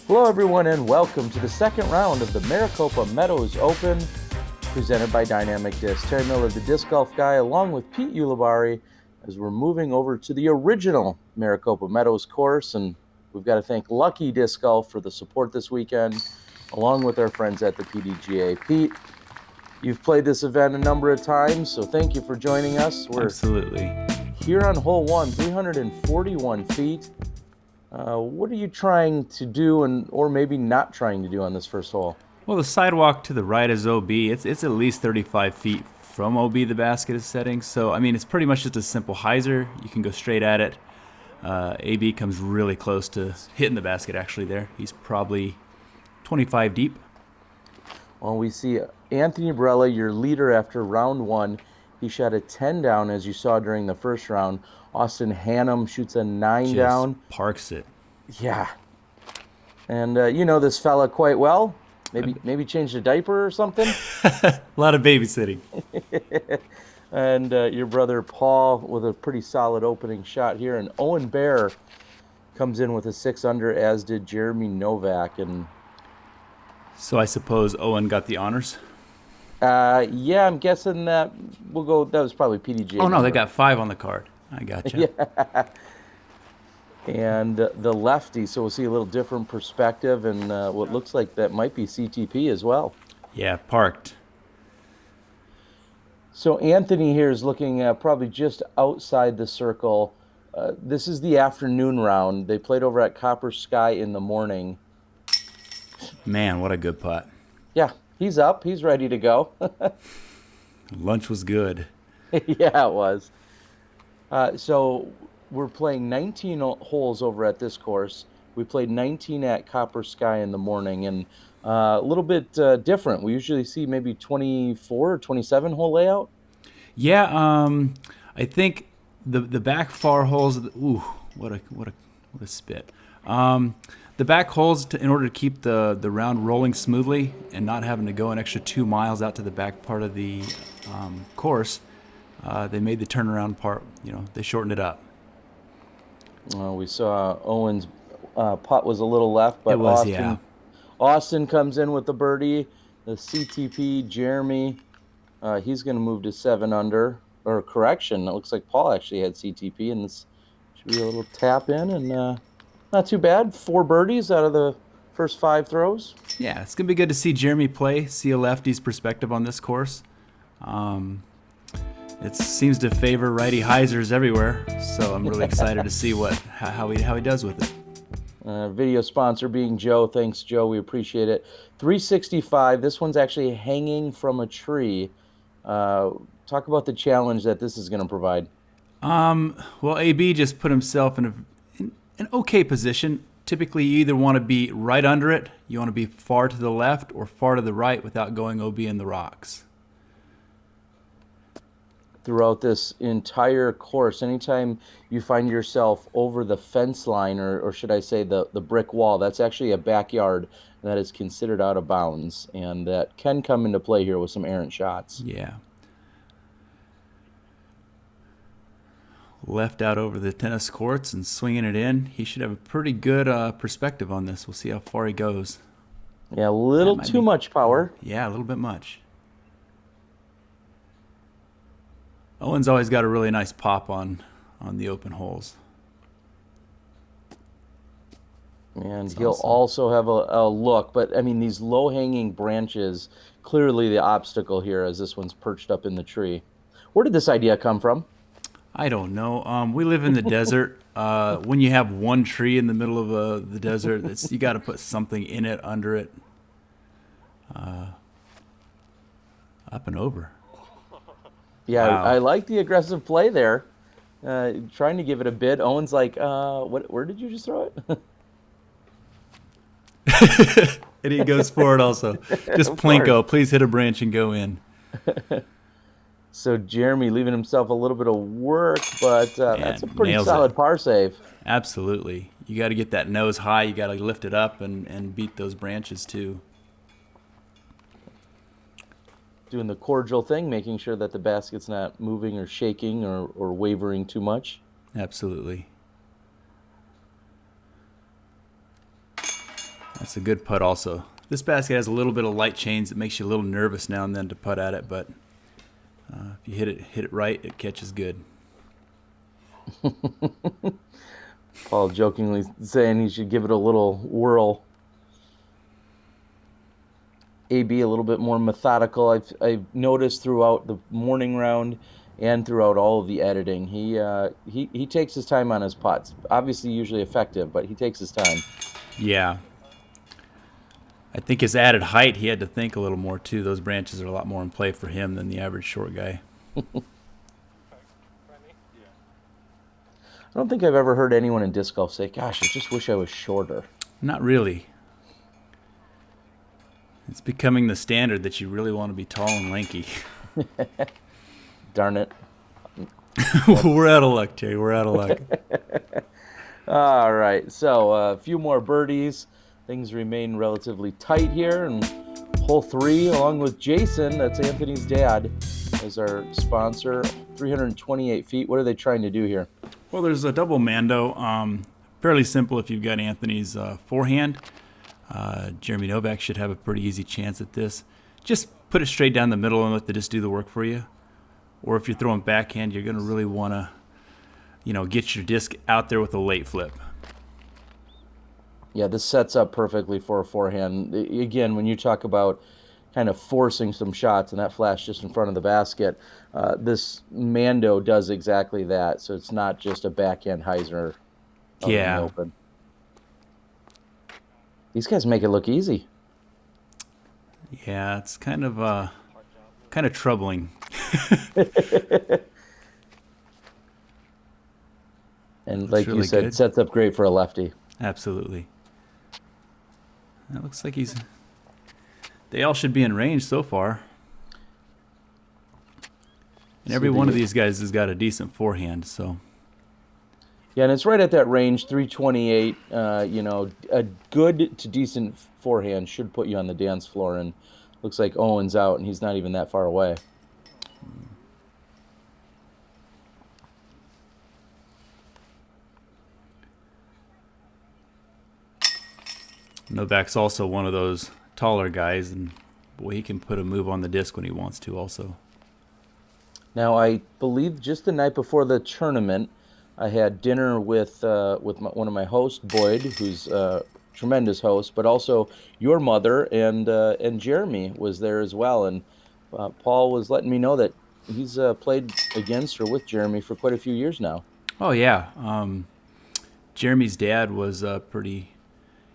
Hello everyone and welcome to the second round of the Maricopa Meadows Open presented by Dynamic Disc. Terry Miller, the disc golf guy, along with Pete Ulibarri, as we're moving over to the original Maricopa Meadows course, and we've got to thank Lucky Disc Golf for the support this weekend, along with our friends at the PDGA. Pete, you've played this event a number of times, so thank you for joining us. We're absolutely here on hole 1, 341 feet. What are you trying to do or maybe not trying to do on this first hole? Well, the sidewalk to the right is OB. It's at least 35 feet from OB the basket is setting. So, I mean, it's pretty much just a simple hyzer. You can go straight at it. AB comes really close to hitting the basket actually there. He's probably 25 deep. Well, we see Anthony Barela, your leader after round 1. He shot a 10 down, as you saw during the first round. Austin Hannum shoots a 9 Just down. Parks it. Yeah. And you know this fella quite well. Maybe changed a diaper or something. A lot of babysitting. And your brother Paul with a pretty solid opening shot here. And Owen Bear comes in with a 6 under, as did Jeremy Novack. And so I suppose Owen got the honors? Yeah, I'm guessing that that was probably PDGA. Oh, no, they got 5 on the card. I gotcha. Yeah. And the lefty, so we'll see a little different perspective, and what looks like that might be CTP as well. Yeah, parked. So Anthony here is looking probably just outside the circle. This is the afternoon round. They played over at Copper Sky in the morning. Man, what a good putt. Yeah, he's up. He's ready to go. Lunch was good. Yeah, it was. So we're playing 19 holes over at this course. We played 19 at Copper Sky in the morning, and a little bit different. We usually see maybe 24 or 27 hole layout. Yeah, I think the back far holes. Ooh, what a spit. The back holes, in order to keep the round rolling smoothly and not having to go an extra 2 miles out to the back part of the course, they made the turnaround part. They shortened it up. We saw Owen's putt was a little left, but it was, yeah. Austin comes in with the birdie. The CTP, Jeremy, he's going to move to 7 under. Or correction, it looks like Paul actually had CTP, and this should be a little tap in, and not too bad. 4 birdies out of the first 5 throws. Yeah, it's going to be good to see Jeremy play, see a lefty's perspective on this course. It seems to favor righty hyzers everywhere, so I'm really excited to see how he does with it. Video sponsor being Joe. Thanks, Joe. We appreciate it. 365. This one's actually hanging from a tree. Talk about the challenge that this is going to provide. Well, AB just put himself in an okay position. Typically, you either want to be right under it, you want to be far to the left, or far to the right without going OB in the rocks. Throughout this entire course, anytime you find yourself over the fence line, or should I say the brick wall, that's actually a backyard that is considered out of bounds, and that can come into play here with some errant shots. Yeah. Left out over the tennis courts and swinging it in. He should have a pretty good perspective on this. We'll see how far he goes. Yeah, a little too much power. Yeah, a little bit much. Owen's always got a really nice pop on the open holes. And he'll also have a look, but I mean, these low-hanging branches, clearly the obstacle here as this one's perched up in the tree. Where did this idea come from? I don't know. We live in the desert. When you have one tree in the middle of the desert, you got to put something in it, under it, up and over. Yeah, wow. I like the aggressive play there. Trying to give it a bid. Owen's like, where did you just throw it? And he goes for it also. Just plinko. Please hit a branch and go in. So Jeremy leaving himself a little bit of work, but that's a pretty solid par save. Absolutely. You got to get that nose high. You got to lift it up and beat those branches too. Doing the cordial thing, making sure that the basket's not moving or shaking or wavering too much. Absolutely. That's a good putt also. This basket has a little bit of light chains that makes you a little nervous now and then to putt at it, but if you hit it right, it catches good. Paul jokingly saying he should give it a little whirl. AB a little bit more methodical. I've noticed throughout the morning round and throughout all of the editing, he takes his time on his putts. Obviously, usually effective, but he takes his time. Yeah. I think his added height, he had to think a little more too. Those branches are a lot more in play for him than the average short guy. I don't think I've ever heard anyone in disc golf say, "Gosh, I just wish I was shorter." Not really. It's becoming the standard that you really want to be tall and lanky. Darn it. We're out of luck, Terry. We're out of luck. All right, so a few more birdies. Things remain relatively tight here, and hole 3, along with Jason, that's Anthony's dad, as our sponsor. 328 feet. What are they trying to do here? Well, there's a double Mando. Fairly simple if you've got Anthony's forehand. Jeremy Novack should have a pretty easy chance at this. Just put it straight down the middle and let the disc do the work for you. Or if you're throwing backhand, you're going to really want to, get your disc out there with a late flip. Yeah, this sets up perfectly for a forehand. Again, when you talk about kind of forcing some shots and that flash just in front of the basket, this Mando does exactly that. So it's not just a backhand hyzer out in the open. These guys make it look easy. Yeah, it's kind of troubling. And like really you said, good. Sets up great for a lefty. Absolutely. It looks like they all should be in range so far. And every one of these guys has got a decent forehand, so. Yeah, and it's right at that range, 328. A good to decent forehand should put you on the dance floor, and looks like Owen's out, and he's not even that far away. Novack's also one of those taller guys, and boy, he can put a move on the disc when he wants to also. Now, I believe just the night before the tournament, I had dinner with one of my hosts, Boyd, who's a tremendous host, but also your mother and Jeremy was there as well. And Paul was letting me know that he's played against or with Jeremy for quite a few years now. Oh, yeah. Jeremy's dad was pretty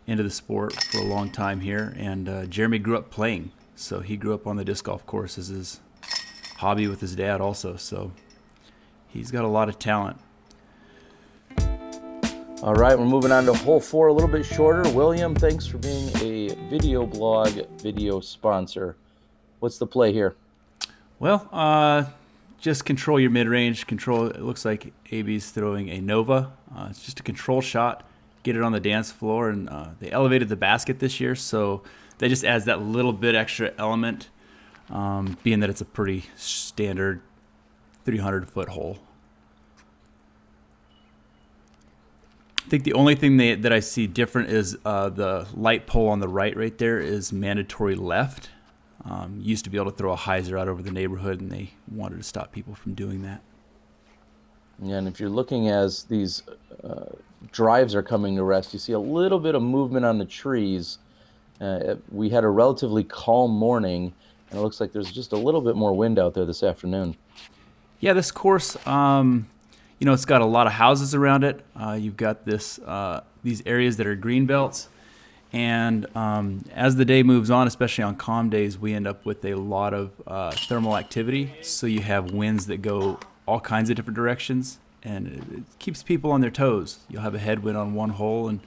into the sport for a long time here, and Jeremy grew up playing. So he grew up on the disc golf course as his hobby with his dad also. So he's got a lot of talent. All right, we're moving on to hole 4, a little bit shorter. William, thanks for being a video blog video sponsor. What's the play here? Well, just control your mid-range. It looks like AB's throwing a Nova. It's just a control shot. Get it on the dance floor, and they elevated the basket this year, so that just adds that little bit extra element, being that it's a pretty standard 300-foot hole. I think the only thing that I see different is the light pole on the right there is mandatory left. Used to be able to throw a hyzer out over the neighborhood, and they wanted to stop people from doing that. Yeah, and if you're looking as these drives are coming to rest, you see a little bit of movement on the trees. We had a relatively calm morning, and it looks like there's just a little bit more wind out there this afternoon. Yeah, this course, it's got a lot of houses around it. You've got these areas that are green belts. And as the day moves on, especially on calm days, we end up with a lot of thermal activity. So you have winds that go all kinds of different directions, and it keeps people on their toes. You'll have a headwind on one hole, and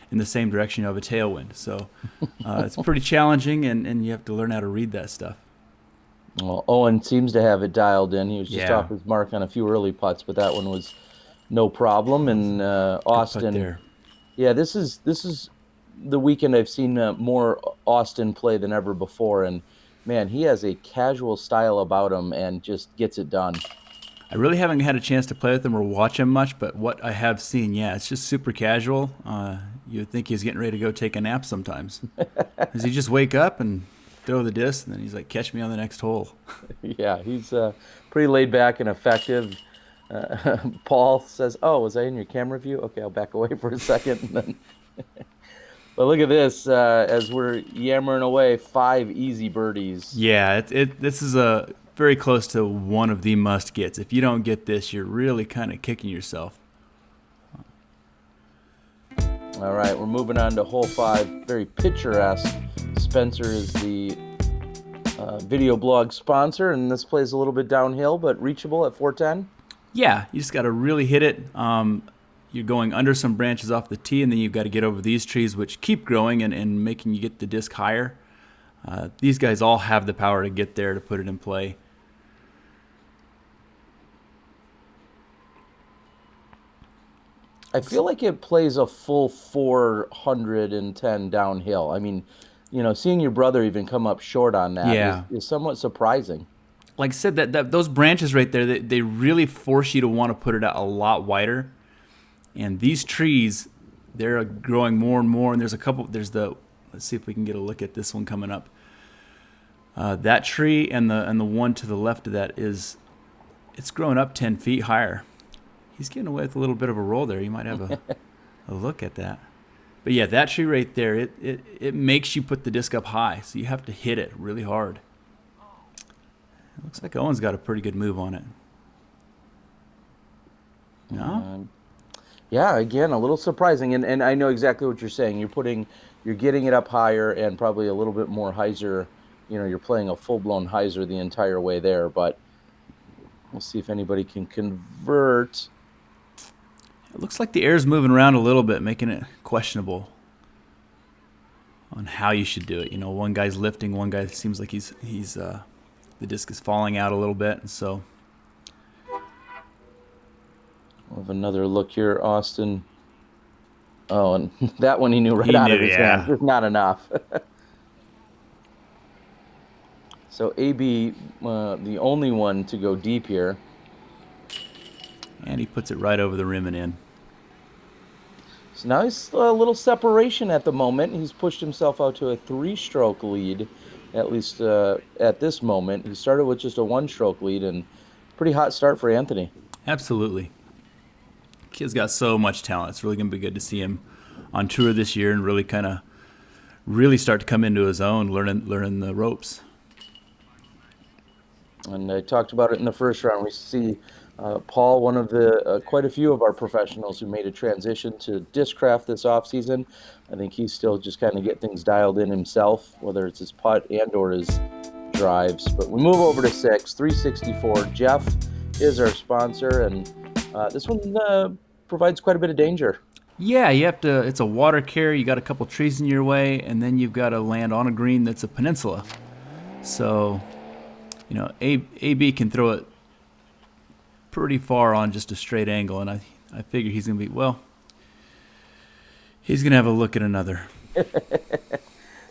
in the same direction you'll have a tailwind. So it's pretty challenging, and you have to learn how to read that stuff. Well, Owen seems to have it dialed in. He was just off his mark on a few early putts, but that one was no problem. And Austin, yeah, this is the weekend I've seen more Austin play than ever before, and man, he has a casual style about him and just gets it done. I really haven't had a chance to play with him or watch him much, but what I have seen, it's just super casual. you'd think he's getting ready to go take a nap sometimes. Does he just wake up and throw the disc, and then he's like, catch me on the next hole? Yeah, he's pretty laid back and effective. Paul says, "Oh, was I in your camera view? Okay, I'll back away for a second." And then but look at this, as we're yammering away, 5 easy birdies. Yeah, this is a very close to one of the must gets. If you don't get this, you're really kind of kicking yourself. All right, we're moving on to hole 5. Very picturesque. Spencer is the video blog sponsor, and this plays a little bit downhill, but reachable at 410. Yeah, you just got to really hit it. You're going under some branches off the tee, and then you've got to get over these trees, which keep growing and making you get the disc higher. These guys all have the power to get there to put it in play. I feel like it plays a full 410 downhill. I mean, seeing your brother even come up short on that is somewhat surprising. Like I said, that those branches right there, they really force you to want to put it out a lot wider. And these trees, they're growing more and more. And let's see if we can get a look at this one coming up. That tree and the one to the left of that it's growing up 10 feet higher. He's getting away with a little bit of a roll there. You might have a look at that. But yeah, that tree right there, it makes you put the disc up high. So you have to hit it really hard. It looks like Owen's got a pretty good move on it. No? Yeah, again, a little surprising. And I know exactly what you're saying. You're getting it up higher and probably a little bit more hyzer. You're playing a full-blown hyzer the entire way there. But we'll see if anybody can convert. It looks like the air's moving around a little bit, making it questionable on how you should do it. One guy's lifting, one guy seems like he's the disc is falling out a little bit, and so we'll have another look here, Austin. Oh, and that one he knew right out of his hand. Just not enough. So AB, the only one to go deep here. And he puts it right over the rim and in. So now he's a little separation at the moment. He's pushed himself out to a 3-stroke lead, at least at this moment. He started with just a 1-stroke lead, and pretty hot start for Anthony. Absolutely. Kid's got so much talent. It's really going to be good to see him on tour this year and really start to come into his own, learning the ropes. And I talked about it in the first round. We see Paul, one of the quite a few of our professionals who made a transition to Discraft this offseason. I think he's still just kind of get things dialed in himself, whether it's his putt and or his drives. But we move over to 6, 364. Jeff is our sponsor, and this one provides quite a bit of danger. Yeah, you have to. It's a water carry. You got a couple trees in your way, and then you've got to land on a green that's a peninsula. So, AB can throw it pretty far on just a straight angle, and I figure he's going to have a look at another.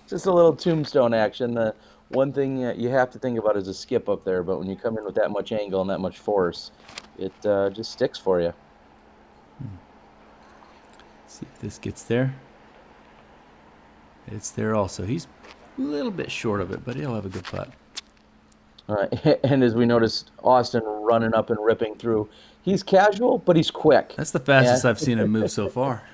Just a little tombstone action. The one thing you have to think about is a skip up there, but when you come in with that much angle and that much force, it just sticks for you. See if this gets there. It's there also. He's a little bit short of it, but he'll have a good putt. All right, and as we noticed, Austin running up and ripping through. He's casual, but he's quick. That's the fastest I've seen him move so far.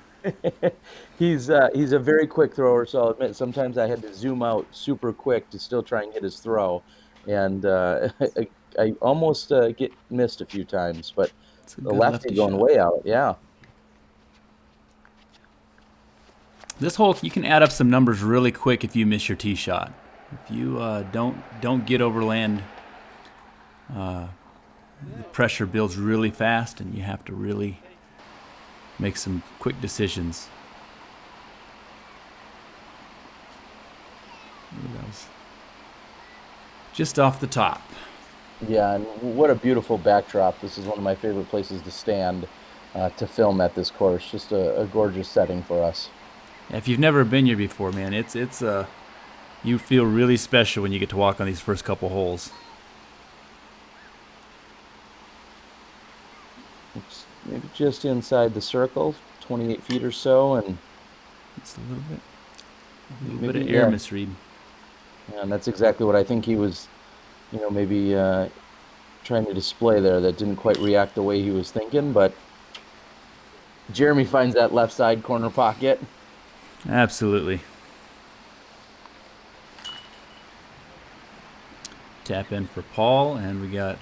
He's a very quick thrower, so I'll admit sometimes I had to zoom out super quick to still try and hit his throw, and I almost missed a few times, but the lefty going way out, yeah. This hole, you can add up some numbers really quick if you miss your tee shot. If you don't get over land, the pressure builds really fast, and you have to really make some quick decisions. That was just off the top. Yeah, and what a beautiful backdrop. This is one of my favorite places to stand to film at this course. Just a gorgeous setting for us. If you've never been here before, man, it's you feel really special when you get to walk on these first couple holes. It's maybe just inside the circle, 28 feet or so, and Just a little bit. A little Maybe, bit of air misread. Yeah, and that's exactly what I think he was, maybe trying to display there. That didn't quite react the way he was thinking, but Jeremy finds that left side corner pocket. Absolutely. Tap in for Paul, and we got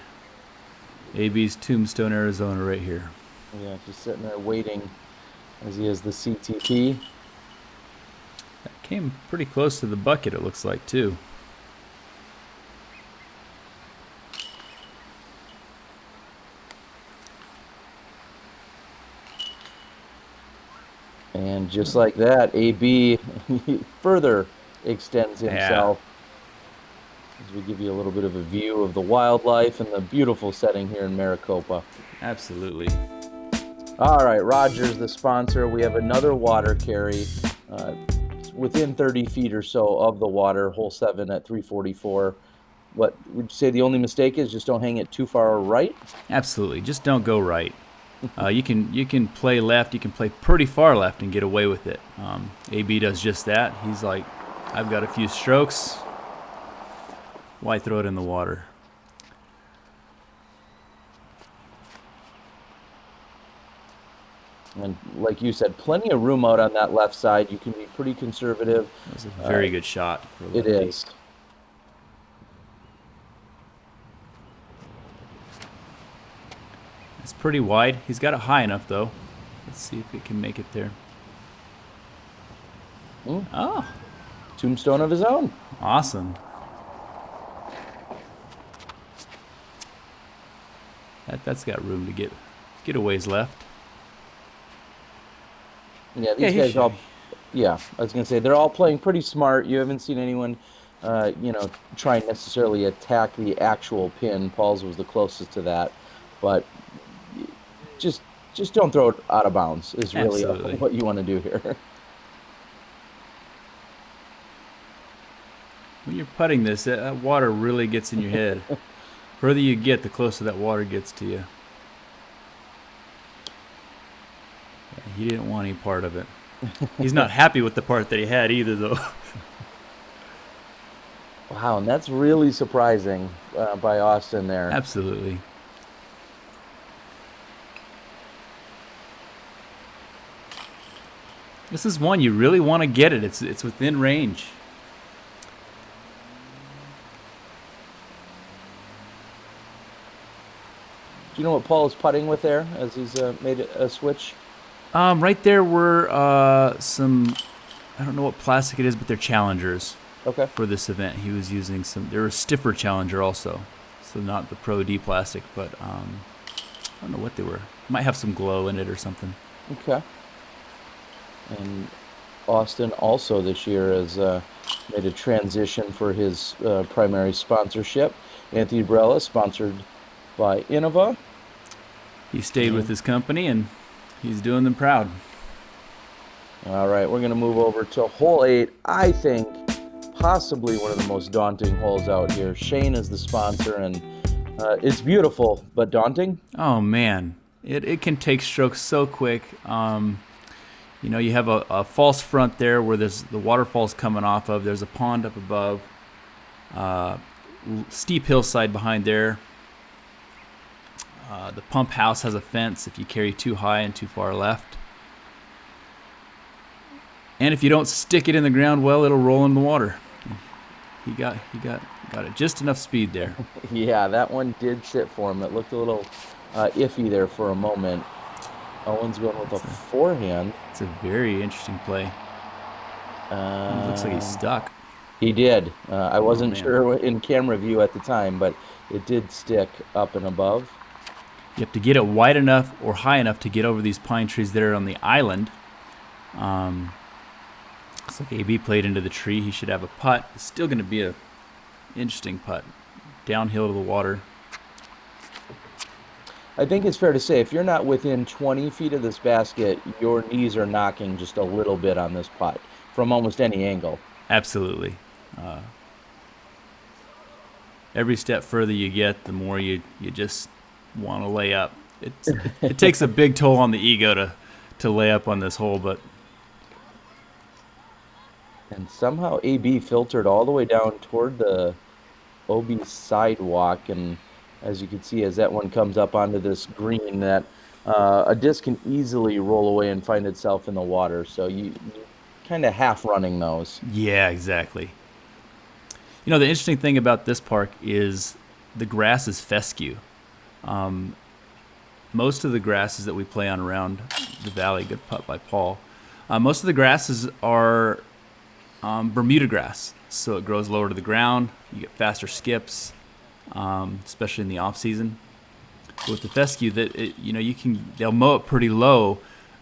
AB's Tombstone, Arizona right here. Yeah, just sitting there waiting as he has the CTP. That came pretty close to the bucket, it looks like, too. And just like that, AB further extends himself. As we give you a little bit of a view of the wildlife and the beautiful setting here in Maricopa. Absolutely. All right, Rogers, the sponsor. We have another water carry within 30 feet or so of the water, hole 7 at 344. What would you say the only mistake is? Just don't hang it too far right? Absolutely. Just don't go right. You can play left. You can play pretty far left and get away with it. AB does just that. He's like, I've got a few strokes. Why throw it in the water? And like you said, plenty of room out on that left side. You can be pretty conservative. That was a very good shot. For a it lefty. is. It's pretty wide. He's got it high enough, though. Let's see if it can make it there. Oh. Tombstone of his own. Awesome. That's got room to get a ways left. Yeah, these guys all. Yeah, I was gonna say they're all playing pretty smart. You haven't seen anyone, try and necessarily attack the actual pin. Paul's was the closest to that, but just don't throw it out of bounds. Is really what you want to do here. When you're putting this, that water really gets in your head. Further you get, the closer that water gets to you. Yeah, he didn't want any part of it. He's not happy with the part that he had either, though. Wow, and that's really surprising by Austin there. Absolutely. This is one you really want to get it. It's within range. Do you know what Paul is putting with there as he's made a switch? Right there were some, I don't know what plastic it is, but they're challengers. Okay. For this event, he was using they're a stiffer challenger also. So not the Pro D plastic, but I don't know what they were. Might have some glow in it or something. Okay. And Austin also this year has made a transition for his primary sponsorship. Anthony Barela, sponsored by Innova. He stayed with his company, and he's doing them proud. All right, we're going to move over to hole 8. I think possibly one of the most daunting holes out here. Shane is the sponsor, and it's beautiful, but daunting. Oh, man. It can take strokes so quick. You have a false front there where there's the waterfall's coming off of. There's a pond up above. Steep hillside behind there. The pump house has a fence if you carry too high and too far left. And if you don't stick it in the ground well, it'll roll in the water. He got it just enough speed there. Yeah, that one did sit for him. It looked a little iffy there for a moment. Owen's going with a forehand. It's a very interesting play. It looks like he's stuck. He did. I wasn't sure in camera view at the time, but it did stick up and above. You have to get it wide enough or high enough to get over these pine trees there on the island. Looks like AB played into the tree. He should have a putt. It's still going to be an interesting putt. Downhill to the water. I think it's fair to say if you're not within 20 feet of this basket, your knees are knocking just a little bit on this putt from almost any angle. Absolutely. Every step further you get, the more you just want to lay up. It takes a big toll on the ego to lay up on this hole, but And somehow AB filtered all the way down toward the OB sidewalk. And as you can see, as that one comes up onto this green, that a disc can easily roll away and find itself in the water. So you kind of half running those. Yeah, exactly. You know, the interesting thing about this park is the grass is fescue. Most of the grasses that we play on around the valley, good putt by Paul, most of the grasses are Bermuda grass. So it grows lower to the ground. You get faster skips, especially in the off season. But with the fescue, they'll mow it pretty low,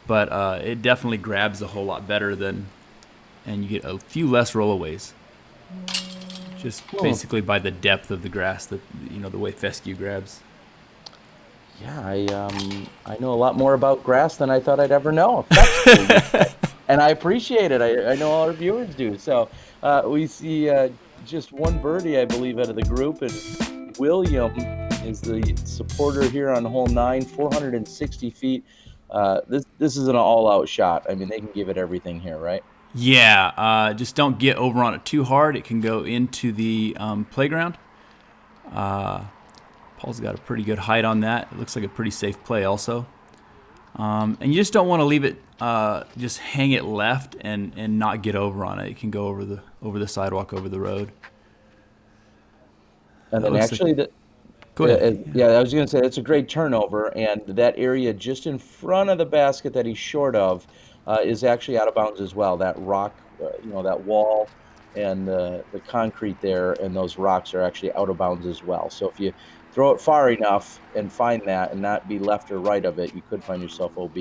but it definitely grabs a whole lot better and you get a few less rollaways. Just basically by the depth of the grass, the way fescue grabs. Yeah, I know a lot more about grass than I thought I'd ever know. And I appreciate it. I know all our viewers do. So we see just one birdie, I believe, out of the group, and William is the supporter here on hole 9, 460 feet. This is an all-out shot. I mean, they can give it everything here, right? Yeah, just don't get over on it too hard. It can go into the playground. Paul's got a pretty good height on that. It looks like a pretty safe play also. And you just don't want to leave it, just hang it left and not get over on it. It can go over the sidewalk, over the road. And then actually, go ahead. Yeah, I was going to say, that's a great turnover, and that area just in front of the basket that he's short of is actually out of bounds as well. That rock, that wall and the concrete there and those rocks are actually out of bounds as well. So if you throw it far enough and find that and not be left or right of it, you could find yourself OB.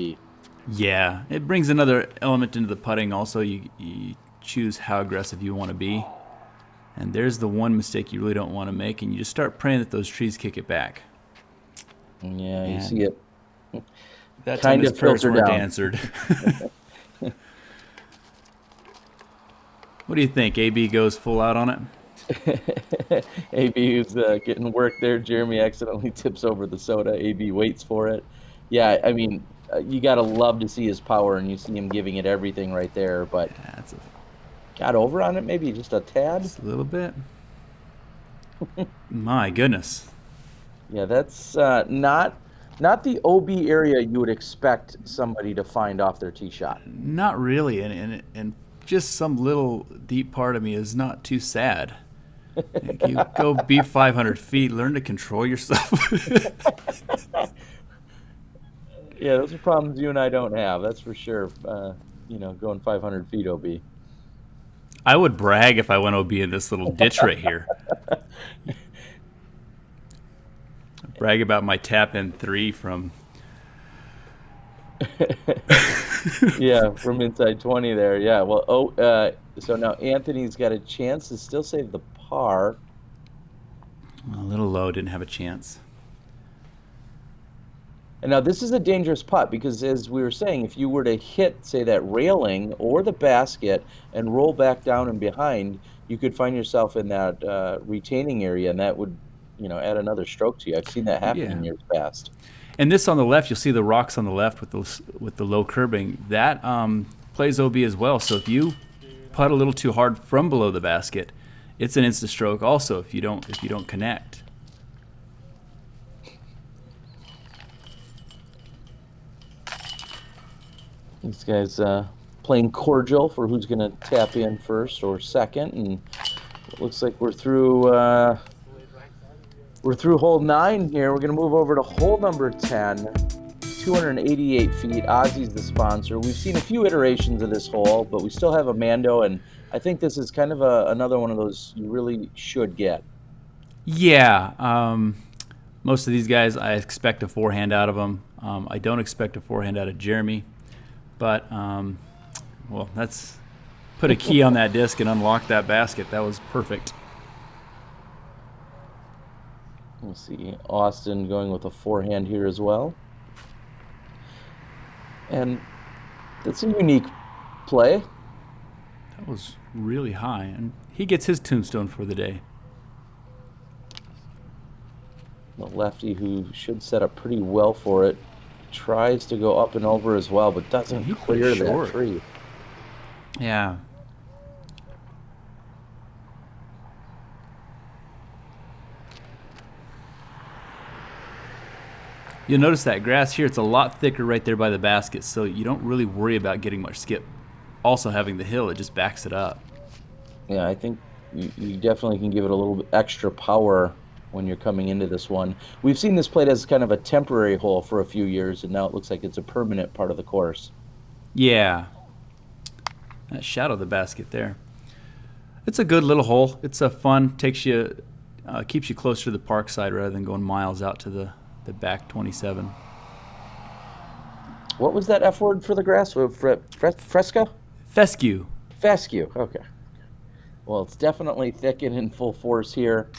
Yeah, it brings another element into the putting also. You choose how aggressive you want to be. And there's the one mistake you really don't want to make, and you just start praying that those trees kick it back. Yeah, you see it. That kind of prayers weren't answered. What do you think? AB goes full out on it? AB who's getting work there. Jeremy accidentally tips over the soda. AB waits for it. Yeah, I mean, you got to love to see his power, and you see him giving it everything right there. But got over on it maybe just a tad? Just a little bit. My goodness. Yeah, that's not the OB area you would expect somebody to find off their tee shot. Not really, and just some little deep part of me is not too sad. You go be 500 feet, learn to control yourself. Yeah, those are problems you and I don't have, that's for sure. Going 500 feet OB. I would brag if I went OB in this little ditch right here. Brag about my tap-in 3 from... Yeah, from inside 20 there. Yeah, well, so now Anthony's got a chance to still save the par. A little low, didn't have a chance. And now this is a dangerous putt because, as we were saying, if you were to hit, say, that railing or the basket and roll back down and behind, you could find yourself in that retaining area, and that would, add another stroke to you. I've seen that happen in years past. And this on the left, you'll see the rocks on the left with the low curbing. That plays OB as well. So if you putt a little too hard from below the basket, it's an instant stroke also if you don't connect. These guys playing cordial for who's going to tap in first or second, and it looks like we're through hole 9 here. We're going to move over to hole number 10, 288 feet. Ozzy's the sponsor. We've seen a few iterations of this hole, but we still have a Mando, and I think this is kind of another one of those you really should get. Yeah, most of these guys, I expect a forehand out of them. I don't expect a forehand out of Jeremy. But, that's put a key on that disc and unlock that basket. That was perfect. We'll see Austin going with a forehand here as well. And that's a unique play. That was really high. And he gets his tombstone for the day. The lefty, who should set up pretty well for it, tries to go up and over as well, but doesn't clear that tree. Yeah. You'll notice that grass here, it's a lot thicker right there by the basket, so you don't really worry about getting much skip. Also having the hill, it just backs it up. Yeah, I think you definitely can give it a little bit extra power when you're coming into this one. We've seen this played as kind of a temporary hole for a few years, and now it looks like it's a permanent part of the course. Yeah. That shadow the basket there. It's a good little hole. It's a fun, keeps you closer to the park side rather than going miles out to the back 27. What was that F word for the grass? Fresco? Fescue. Fescue. Okay. Well, it's definitely thick and in full force here.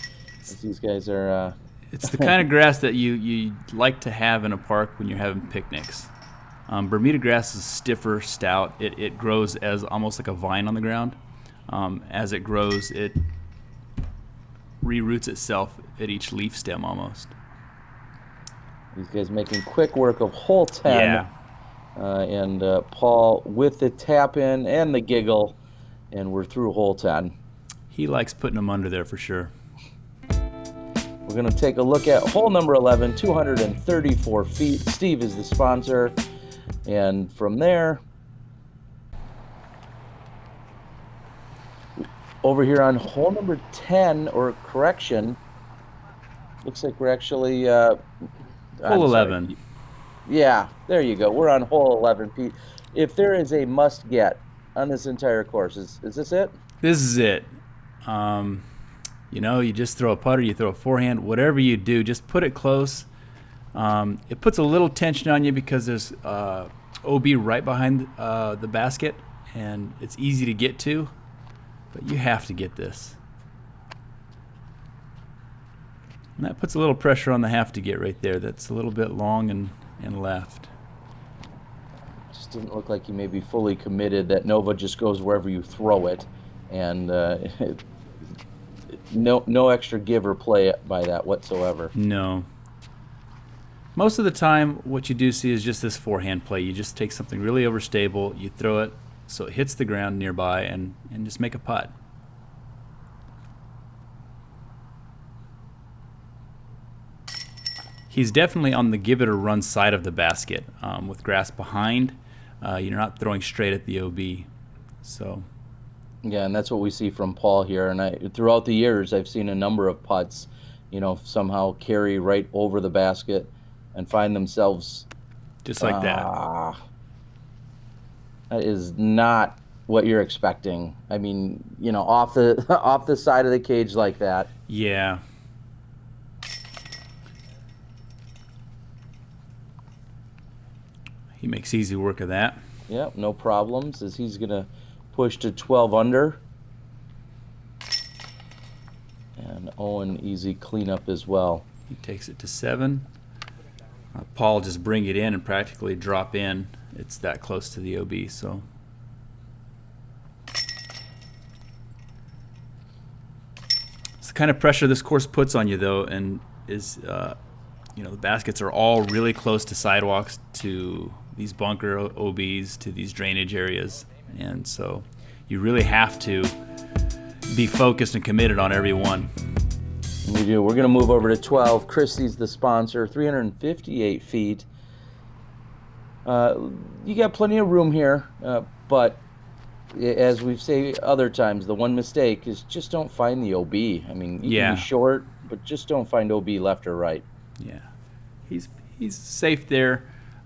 As these guys are. It's the kind of grass that you like to have in a park when you're having picnics. Bermuda grass is stiffer, stout. It grows as almost like a vine on the ground. As it grows, it reroots itself at each leaf stem almost. These guys making quick work of hole 10. Yeah. And Paul with the tap in and the giggle, and we're through hole 10. He likes putting them under there for sure. We're going to take a look at hole number 11, 234 feet. Steve is the sponsor. And from there, over here on hole number 10, or correction, looks like we're actually... hole 11. Yeah, there you go. We're on hole 11, Pete. If there is a must-get on this entire course, is this it? This is it. You just throw a putter, you throw a forehand, whatever you do, just put it close. It puts a little tension on you because there's OB right behind the basket, and it's easy to get to, but you have to get this. And that puts a little pressure on the have to get right there. That's a little bit long and left. Just didn't look like you may be fully committed that Nova just goes wherever you throw it, and no extra give or play by that whatsoever. No. Most of the time, what you do see is just this forehand play. You just take something really overstable, you throw it so it hits the ground nearby, and just make a putt. He's definitely on the give it or run side of the basket. With grass behind, you're not throwing straight at the OB. So, yeah, and that's what we see from Paul here. And throughout the years, I've seen a number of putts, somehow carry right over the basket and find themselves just like that. That is not what you're expecting. I mean, off the side of the cage like that. Yeah. He makes easy work of that. Yeah, no problems, as he's going to push to 12 under. And Owen, easy cleanup as well. He takes it to 7. Paul just bring it in and practically drop in. It's that close to the OB, so. It's the kind of pressure this course puts on you, though, and is, the baskets are all really close to sidewalks, to these bunker OBs, to these drainage areas, and so you really have to be focused and committed on every one. We do. We're going to move over to 12. Christie's the sponsor, 358 feet. You got plenty of room here, but as we've said other times, the one mistake is just don't find the OB. I mean, you can be short, but just don't find OB left or right. Yeah, he's safe there.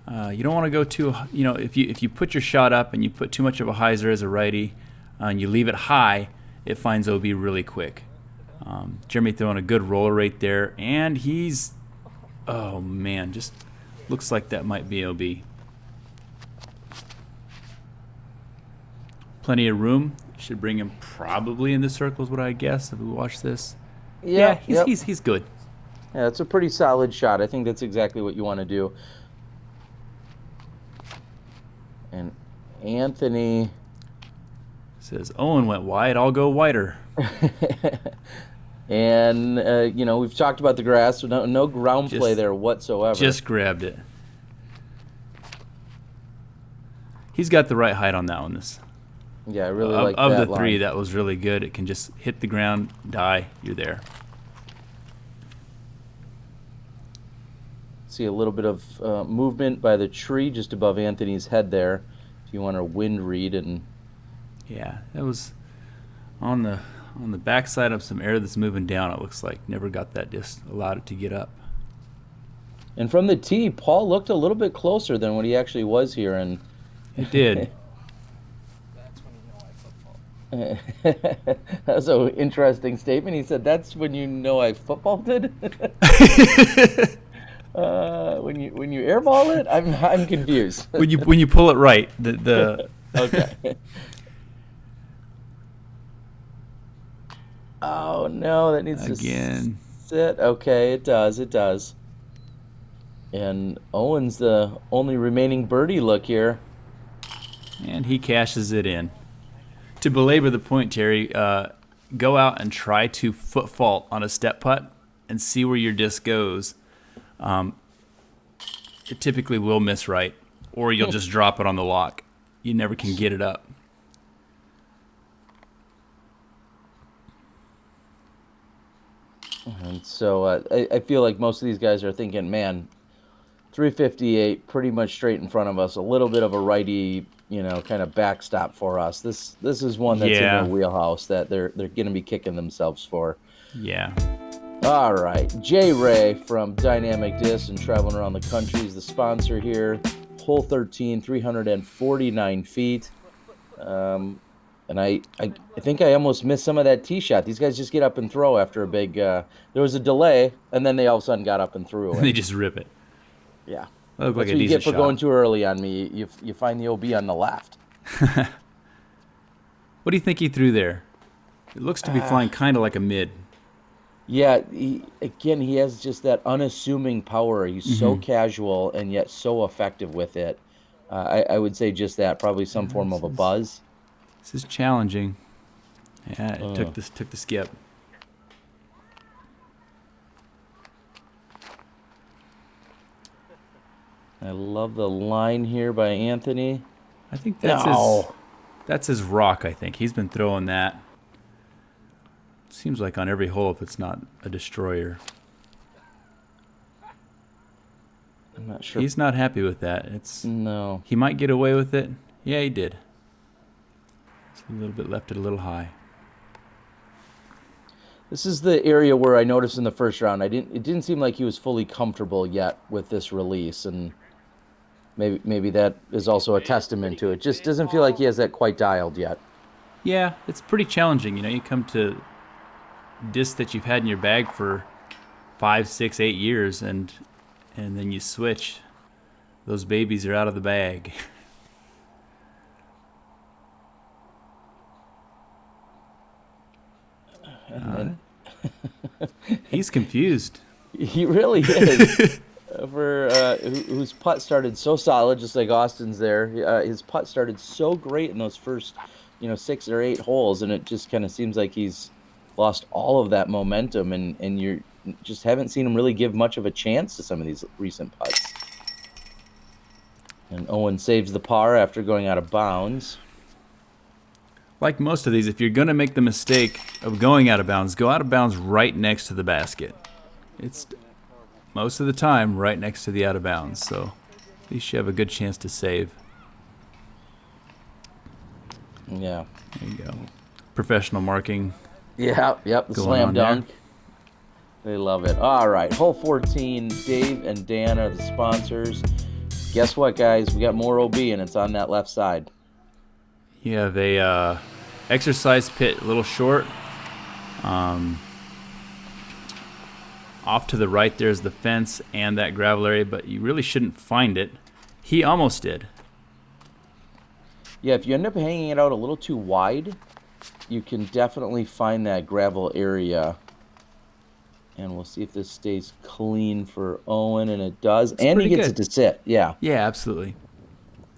You don't want to go too, if you put your shot up and you put too much of a hyzer as a righty, and you leave it high, it finds OB really quick. Jeremy throwing a good roller right there, and he's, oh man, just looks like that might be OB. Plenty of room. Should bring him probably in the circles, would I guess, if we watch this. Yeah, he's good. Yeah, it's a pretty solid shot. I think that's exactly what you want to do. And Anthony says, Owen went wide, I'll go wider. And, we've talked about the grass, so no ground play there whatsoever. Just grabbed it. He's got the right height on that one. Yeah, I really like that of the line. three, that was really good. It can just hit the ground, die, you're there. See a little bit of movement by the tree just above Anthony's head there. If you want a wind read, and Yeah, that was on the backside of some air that's moving down. It looks like never got that, just allowed it to get up. from the tee, Paul looked a little bit closer than what he actually was here, and It did. that was an interesting statement. He said, "That's when you know I footballed it." When you airball it, I'm confused. when you pull it right, the Okay. Oh no, that needs again. to sit. Okay, it does. It does. And Owen's the only remaining birdie look here. And he cashes it in. To belabor the point, Terry, go out and try to foot fault on a step putt and see where your disc goes. It typically will miss right, or you'll just drop it on the lock. You never can get it up. And so I feel like most of these guys are thinking, man, 358 pretty much straight in front of us, a little bit of a righty, kind of backstop for us. This is one that's in their wheelhouse that they're going to be kicking themselves for. Yeah. All right, Jay Ray from Dynamic Disc and traveling around the country is the sponsor here. Hole 13, 349 feet. And I think I almost missed some of that tee shot. These guys just get up and throw after a big. There was a delay, and then they all of a sudden got up and threw. And, They just rip it. Yeah. That looked like That's a what you get decent for shot. going too early on me. You find the OB on the left. What do you think he threw there? It looks to be flying kind of like a mid. Yeah, he has just that unassuming power. He's so casual and yet so effective with it. I would say just that, probably some form of a buzz. This is challenging. Yeah, it took the skip. I love the line here by Anthony. I think that's his rock, I think. He's been throwing that. Seems like on every hole if it's not a destroyer. I'm not sure. He's not happy with that. No. He might get away with it. Yeah, he did. It's a little bit left it a little high. This is the area where I noticed in the first round it didn't seem like he was fully comfortable yet with this release, and maybe that is also a testament to it. Just doesn't feel like he has that quite dialed yet. Yeah, it's pretty challenging. You come to discs that you've had in your bag for 5, 6, 8 years, and then you switch. Those babies are out of the bag. He's confused. He really is. For whose putt started so solid, just like Austin's there. His putt started so great in those first, 6 or 8 holes, and it just kind of seems like he's lost all of that momentum, and you just haven't seen him really give much of a chance to some of these recent putts. And Owen saves the par after going out of bounds. Like most of these, if you're going to make the mistake of going out of bounds, go out of bounds right next to the basket. It's most of the time right next to the out of bounds, so at least you have a good chance to save. Yeah. There you go. Professional marking. Yeah, yep, the slam dunk. They love it. All right, hole 14, Dave and Dan are the sponsors. Guess what, guys? We got more OB, and it's on that left side. You have a exercise pit a little short. Off to the right there's the fence and that gravel area, but you really shouldn't find it. He almost did. Yeah, if you end up hanging it out a little too wide, you can definitely find that gravel area. And we'll see if this stays clean for Owen, and it does. It's and he gets good. it to sit, yeah. Yeah, absolutely.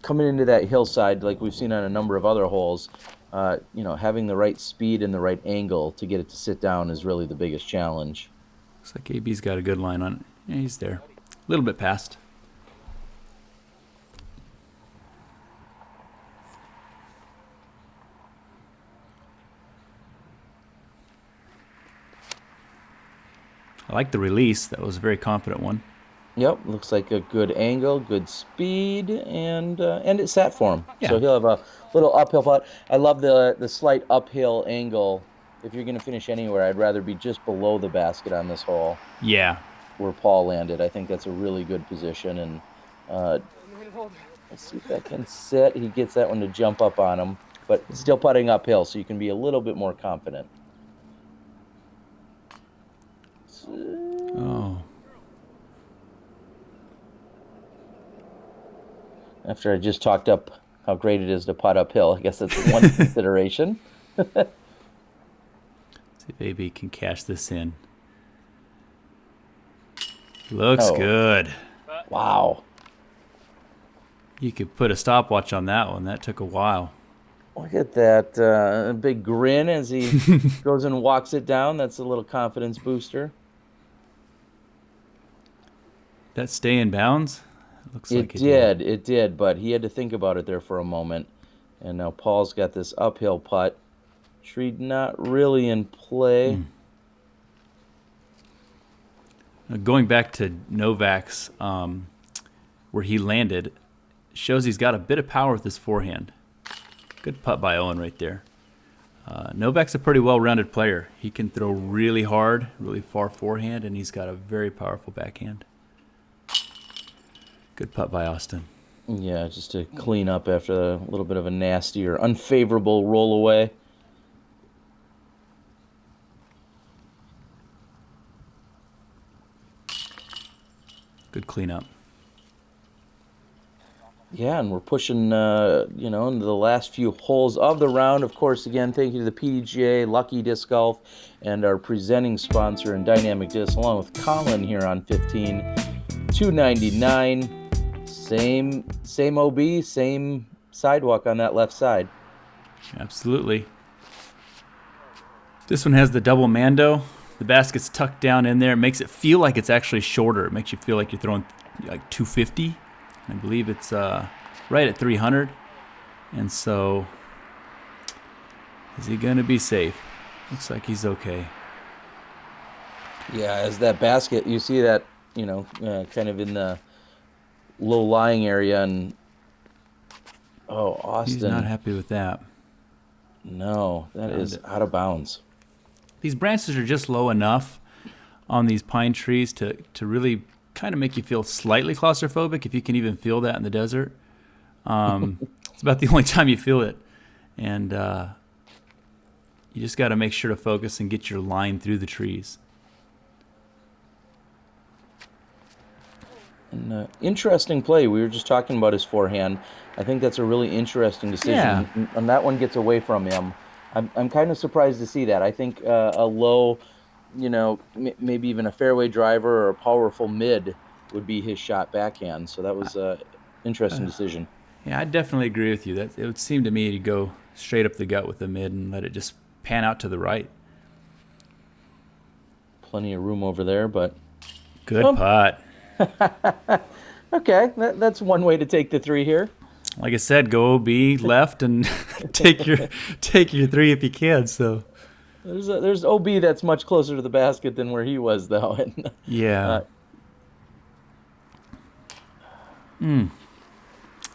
Coming into that hillside, like we've seen on a number of other holes, having the right speed and the right angle to get it to sit down is really the biggest challenge. Looks like AB's got a good line on it. Yeah, he's there. A little bit past. I like the release. That was a very confident one. Yep, looks like a good angle, good speed, and it sat for him. So Yeah. he'll have a little uphill putt. I love the slight uphill angle. If you're going to finish anywhere, I'd rather be just below the basket on this hole Yeah. where Paul landed. I think that's a really good position. And uh, let's see if that can sit. He gets that one to jump up on him, but still putting uphill, so you can be a little bit more confident. Oh. After I just talked up how great it is to putt uphill, I guess that's one consideration. See if AB can cash this in. Looks Oh. good. Wow. You could put a stopwatch on that one. That took a while. Look at that big grin as he goes and walks it down. That's a little confidence booster. That stay in bounds? Looks It like it did. did, it did, but he had to think about it there for a moment. And now Paul's got this uphill putt. Tree not really in play. Now, going back to Novack's, where he landed, shows he's got a bit of power with his forehand. Good putt by Owen right there. Novack's a pretty well-rounded player. He can throw really hard, really far forehand, and he's got a very powerful backhand. Good putt by Austin. Yeah, just to clean up after a little bit of a nasty or unfavorable roll away. Good cleanup. Yeah, and we're pushing, into the last few holes of the round. Of course, again, thank you to the PDGA, Lucky Disc Golf, and our presenting sponsor and Dynamic Disc, along with Colin here on 15. $2.99. Same OB, same sidewalk on that left side. Absolutely. This one has the double Mando. The basket's tucked down in there. It makes it feel like it's actually shorter. It makes you feel like you're throwing like 250. I believe it's right at 300. And so, is he going to be safe? Looks like he's okay. Yeah, as that basket, you see that, kind of in the low-lying area, and Austin. He's not happy with that. No, that is out of bounds. These branches are just low enough on these pine trees to really kind of make you feel slightly claustrophobic, if you can even feel that in the desert. It's about the only time you feel it. And you just got to make sure to focus and get your line through the trees. And, interesting play. We were just talking about his forehand. I think that's a really interesting decision. Yeah. And that one gets away from him. I'm kind of surprised to see that. I think a low, maybe even a fairway driver or a powerful mid would be his shot backhand. So that was an interesting decision. Yeah, I definitely agree with you. That it would seem to me to go straight up the gut with the mid and let it just pan out to the right. Plenty of room over there, but good putt. Okay, that's one way to take the three here. Like I said, go OB left and take your three if you can. So there's OB that's much closer to the basket than where he was, though. And, yeah.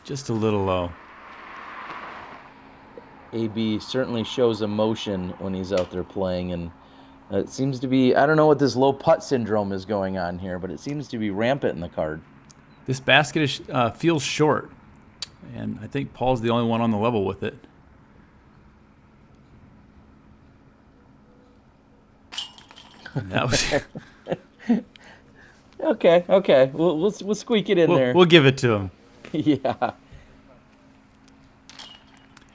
Just a little low. AB certainly shows emotion when he's out there playing, and it seems to be, I don't know what this low putt syndrome is going on here, but it seems to be rampant in the card. This basket is, feels short, and I think Paul's the only one on the level with it. And that was Okay. We'll squeak it in there. We'll give it to him. Yeah.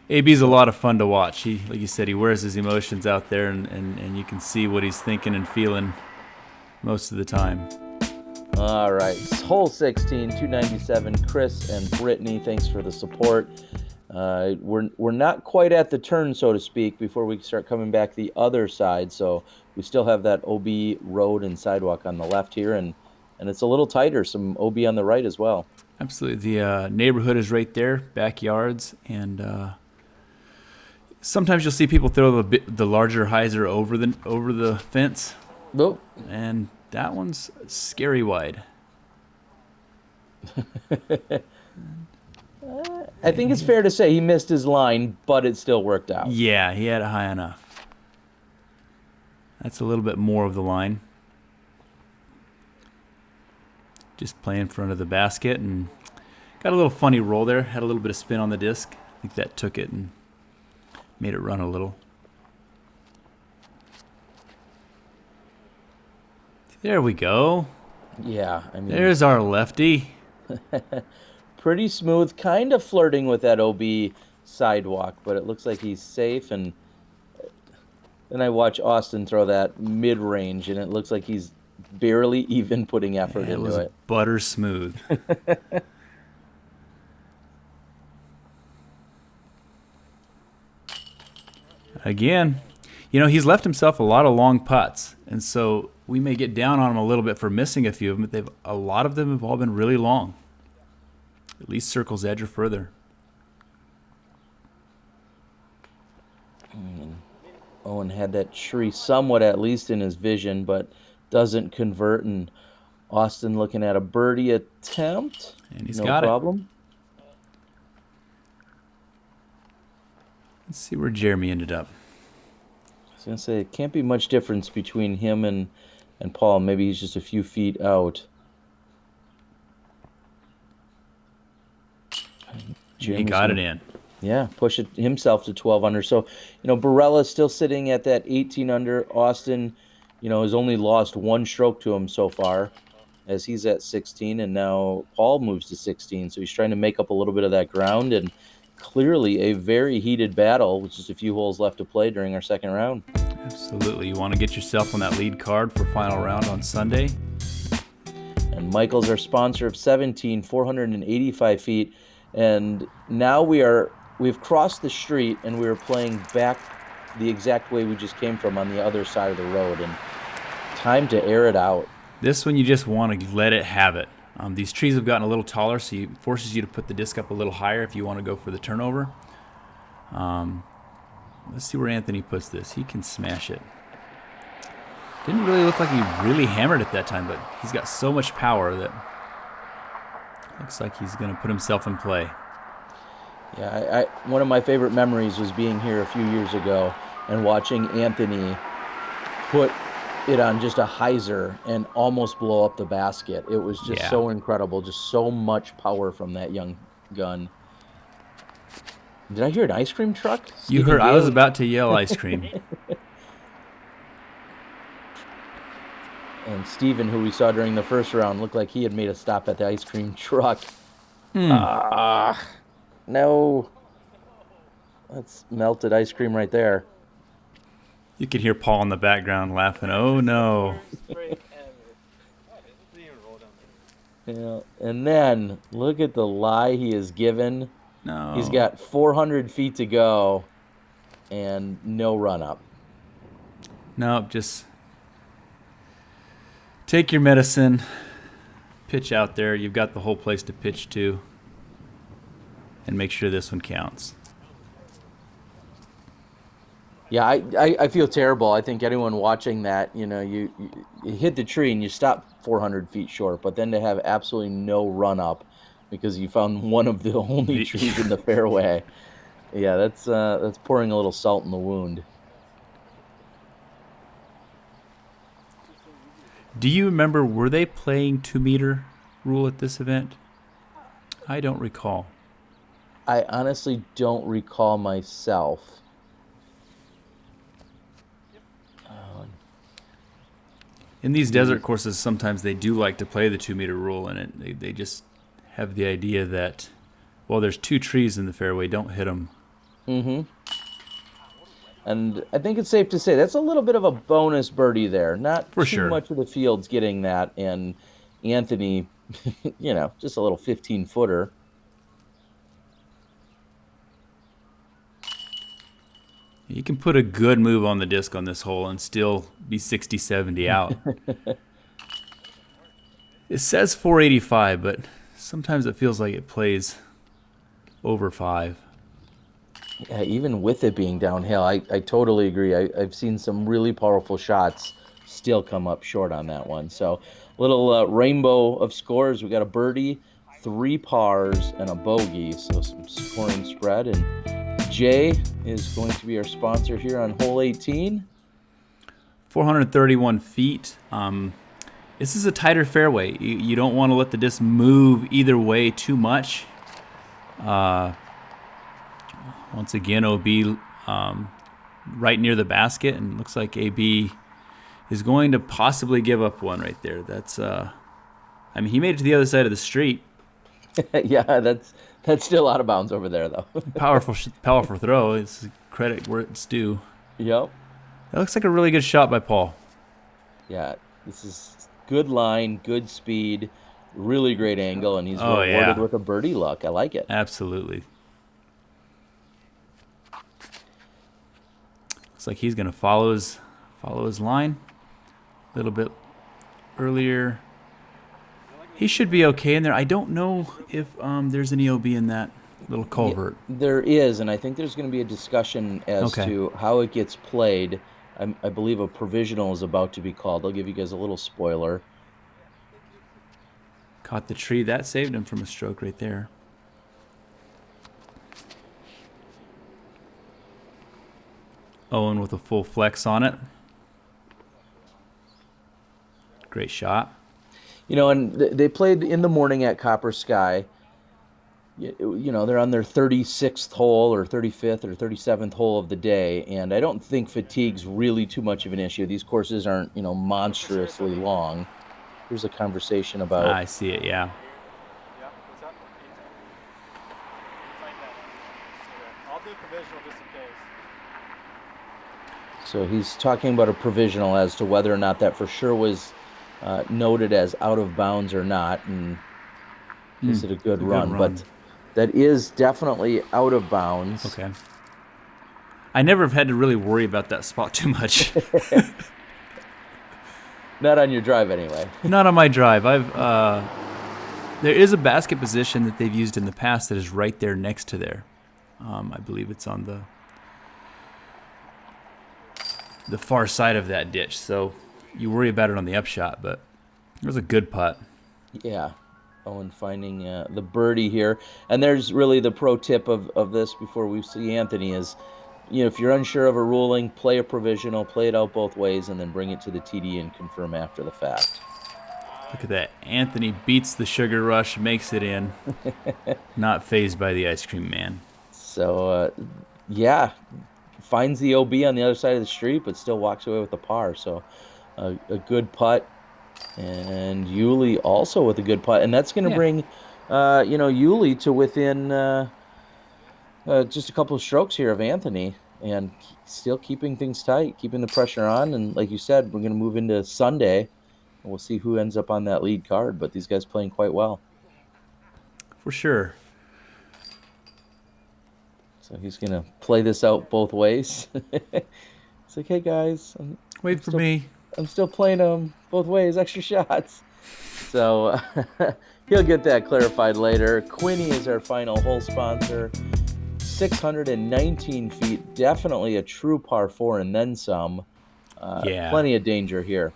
AB's a lot of fun to watch. He, like you said, he wears his emotions out there, and you can see what he's thinking and feeling most of the time. All right. Hole 16, 297. Chris and Brittany, thanks for the support. We're not quite at the turn, so to speak, before we start coming back the other side. So we still have that OB road and sidewalk on the left here, and it's a little tighter. Some OB on the right as well. Absolutely. The neighborhood is right there, backyards, and sometimes you'll see people throw the larger hyzer over the fence. Nope. And that one's scary wide. I think it's fair to say he missed his line, but it still worked out. Yeah, he had it high enough. That's a little bit more of the line. Just play in front of the basket and got a little funny roll there. Had a little bit of spin on the disc. I think that took it and made it run a little. There we go. Yeah, I mean, There's our lefty. pretty smooth, kind of flirting with that OB sidewalk, but it looks like he's safe. And then I watch Austin throw that mid-range, and it looks like he's barely even putting effort It was into it. butter smooth. Again, he's left himself a lot of long putts, and so we may get down on him a little bit for missing a few of them, but a lot of them have all been really long. At least circle's edge or further. Owen had that tree somewhat at least in his vision, but doesn't convert. And Austin looking at a birdie attempt. And he's no got problem. Let's see where Jeremy ended up. I was going to say, it can't be much difference between him and Paul. Maybe he's just a few feet out. He got it in. Yeah, push it himself to 12 under. So, Barela still sitting at that 18 under. Austin, has only lost one stroke to him so far as he's at 16, and now Paul moves to 16. So he's trying to make up a little bit of that ground, and clearly a very heated battle with just a few holes left to play during our second round. Absolutely. You want to get yourself on that lead card for final round on Sunday. And Michael's our sponsor of 17, 485 feet. And now we've crossed the street, and we are playing back the exact way we just came from on the other side of the road. And time to air it out. This one you just want to let it have it. These trees have gotten a little taller, so it forces you to put the disc up a little higher if you want to go for the turnover. Let's see where Anthony puts this. He can smash it. Didn't really look like he really hammered it that time, but he's got so much power that looks like he's going to put himself in play. Yeah, one of my favorite memories was being here a few years ago and watching Anthony put it on just a hyzer and almost blow up the basket. It was just so incredible, just so much power from that young gun. Did I hear an ice cream truck? You heard, I was about to yell ice cream. And Steven, who we saw during the first round, looked like he had made a stop at the ice cream truck. No. That's melted ice cream right there. You could hear Paul in the background laughing. Oh, no. Yeah, and then look at the lie he has given. No. He's got 400 feet to go and no run up. No, just take your medicine, pitch out there. You've got the whole place to pitch to, and make sure this one counts. Yeah, I feel terrible. I think anyone watching that, you hit the tree and you stop 400 feet short, but then to have absolutely no run up because you found one of the only trees in the fairway. Yeah, that's pouring a little salt in the wound. Do you remember, were they playing 2-meter rule at this event? I don't recall. I honestly don't recall myself. In these desert courses, sometimes they do like to play the 2-meter rule, and they just have the idea that, well, there's 2 trees in the fairway, don't hit them. Mm-hmm. And I think it's safe to say that's a little bit of a bonus birdie there. Not For too sure. much of the field's getting that, and Anthony, just a little 15-footer. You can put a good move on the disc on this hole and still be 60, 70 out. It says 485, but sometimes it feels like it plays over 5. Yeah, even with it being downhill, I totally agree. I've seen some really powerful shots still come up short on that one. So little rainbow of scores. We got a birdie, 3 pars and a bogey, so some scoring spread. And Jay is going to be our sponsor here on hole 18. 431 feet. This is a tighter fairway. You don't want to let the disc move either way too much. Once again, OB right near the basket, and looks like AB is going to possibly give up one right there. That's he made it to the other side of the street. Yeah, that's still out of bounds over there, though. Powerful throw. It's credit where it's due. Yep. That looks like a really good shot by Paul. Yeah, this is good line, good speed, really great angle, and he's rewarded with a birdie luck. I like it. Absolutely. Looks like he's going to follow his line a little bit earlier. He should be okay in there. I don't know if there's any OB in that little culvert. Yeah, there is, and I think there's going to be a discussion as to how it gets played. I believe a provisional is about to be called. I'll give you guys a little spoiler. Caught the tree. That saved him from a stroke right there. Owen with a full flex on it. Great shot. And they played in the morning at Copper Sky. They're on their 36th hole or 35th or 37th hole of the day, and I don't think fatigue's really too much of an issue. These courses aren't, monstrously long. Here's a conversation about... I see it, yeah. I'll do provisional just in case. So he's talking about a provisional as to whether or not that for sure was noted as out of bounds or not, and is it a good run? But that is definitely out of bounds. Okay. I never have had to really worry about that spot too much. Not on your drive, anyway. Not on my drive. There is a basket position that they've used in the past that is right there next to there. I believe it's on the far side of that ditch. So you worry about it on the upshot, but it was a good putt. Yeah. Owen finding the birdie here. And there's really the pro tip of this before we see Anthony is, if you're unsure of a ruling, play a provisional, play it out both ways, and then bring it to the TD and confirm after the fact. Look at that. Anthony beats the sugar rush, makes it in. Not fazed by the ice cream man. So, finds the OB on the other side of the street, but still walks away with a par. So, a good putt. And Uli also with a good putt. And that's going to bring, Uli to within just a couple of strokes here of Anthony. And still keeping things tight, keeping the pressure on. And like you said, we're going to move into Sunday. And we'll see who ends up on that lead card. But these guys playing quite well. For sure. So he's going to play this out both ways. It's like, hey, guys. Wait for me. I'm still playing them both ways, extra shots. So he'll get that clarified later. Quinny is our final hole sponsor. 619 feet, definitely a true par 4 and then some. Plenty of danger here.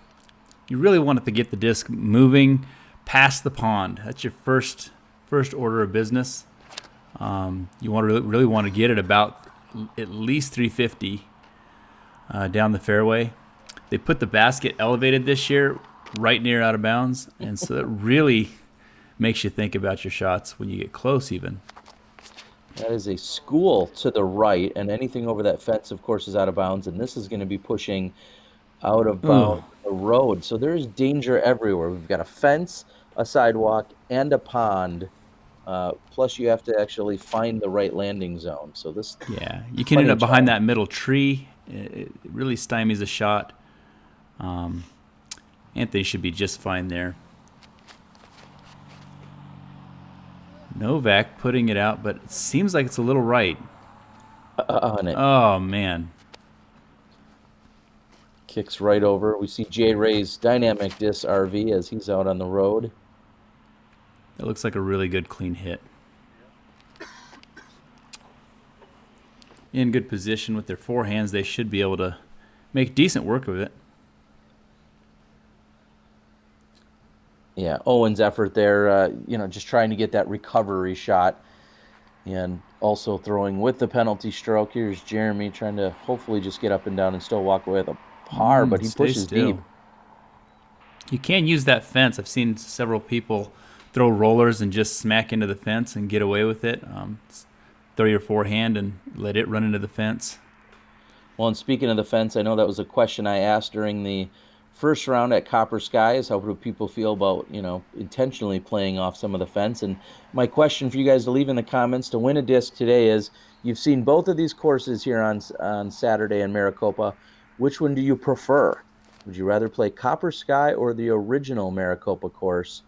You really want it to get the disc moving past the pond. That's your first order of business. You want to really want to get it about at least 350 down the fairway. They put the basket elevated this year, right near out of bounds, and so that really makes you think about your shots when you get close even. That is a school to the right, and anything over that fence, of course, is out of bounds, and this is going to be pushing out of bounds the road. So there is danger everywhere. We've got a fence, a sidewalk, and a pond. Plus, you have to actually find the right landing zone. So this, you can end up behind that middle tree. It really stymies a shot. Anthony should be just fine there. Novack putting it out, but it seems like it's a little right. On it. Oh, man. Kicks right over. We see Jay Ray's Dynamic Disc RV as he's out on the road. That looks like a really good clean hit. In good position with their forehands, they should be able to make decent work of it. Yeah, Owen's effort there, just trying to get that recovery shot and also throwing with the penalty stroke. Here's Jeremy trying to hopefully just get up and down and still walk away with a par, but he Stay pushes deep. still. You can use that fence. I've seen several people throw rollers and just smack into the fence and get away with it. Throw your forehand and let it run into the fence. Well, and speaking of the fence, I know that was a question I asked during the first round at Copper Sky, is how do people feel about, intentionally playing off some of the fence? And my question for you guys to leave in the comments to win a disc today is, you've seen both of these courses here on Saturday in Maricopa. Which one do you prefer? Would you rather play Copper Sky or the original Maricopa course?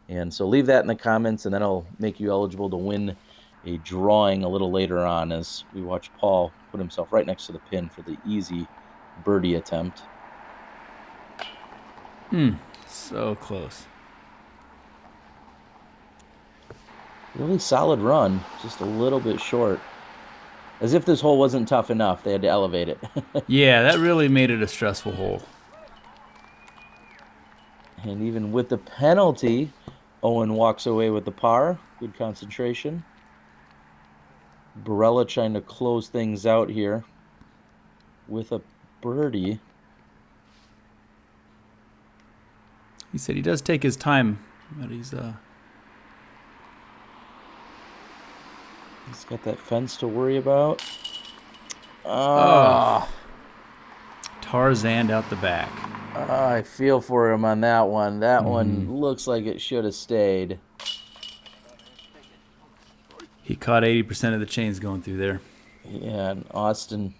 And so leave that in the comments, and then I'll make you eligible to win a drawing a little later on as we watch Paul put himself right next to the pin for the easy birdie attempt. So close. Really solid run, just a little bit short. As if this hole wasn't tough enough, they had to elevate it. Yeah, that really made it a stressful hole. And even with the penalty, Owen walks away with the par. Good concentration. Barela trying to close things out here with a birdie. He said he does take his time, but he's got that fence to worry about. Tarzaned out the back. I feel for him on that one. That one looks like it should have stayed. He caught 80% of the chains going through there. Yeah, and Austin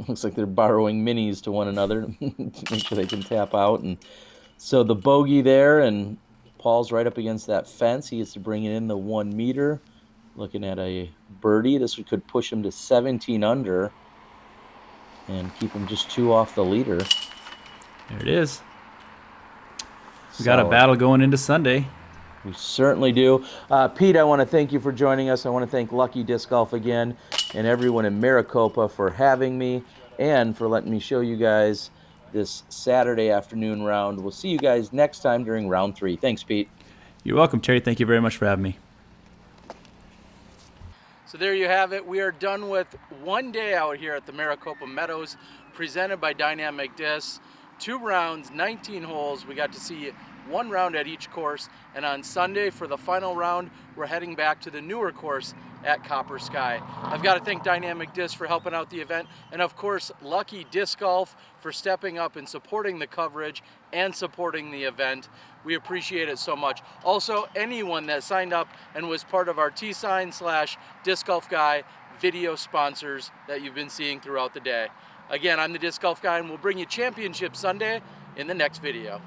looks like they're borrowing minis to one another to make sure they can tap out. And so the bogey there, and Paul's right up against that fence. He gets to bring it in the 1 meter. Looking at a birdie. This could push him to 17 under and keep him just 2 off the leader. There it is. We got a battle going into Sunday. We certainly do. Pete, I want to thank you for joining us. I want to thank Lucky Disc Golf again and everyone in Maricopa for having me and for letting me show you guys this Saturday afternoon round. We'll see you guys next time during round 3. Thanks, Pete. You're welcome, Terry. Thank you very much for having me. So there you have it. We are done with one day out here at the Maricopa Meadows, presented by Dynamic Discs. 2 rounds, 19 holes. We got to see 1 round at each course, and on Sunday for the final round, we're heading back to the newer course at Copper Sky. I've got to thank Dynamic Disc for helping out the event, and of course Lucky Disc Golf for stepping up and supporting the coverage and supporting the event. We appreciate it so much. Also, anyone that signed up and was part of our T-Sign/Disc Golf Guy video sponsors that you've been seeing throughout the day. Again, I'm the Disc Golf Guy, and we'll bring you Championship Sunday in the next video.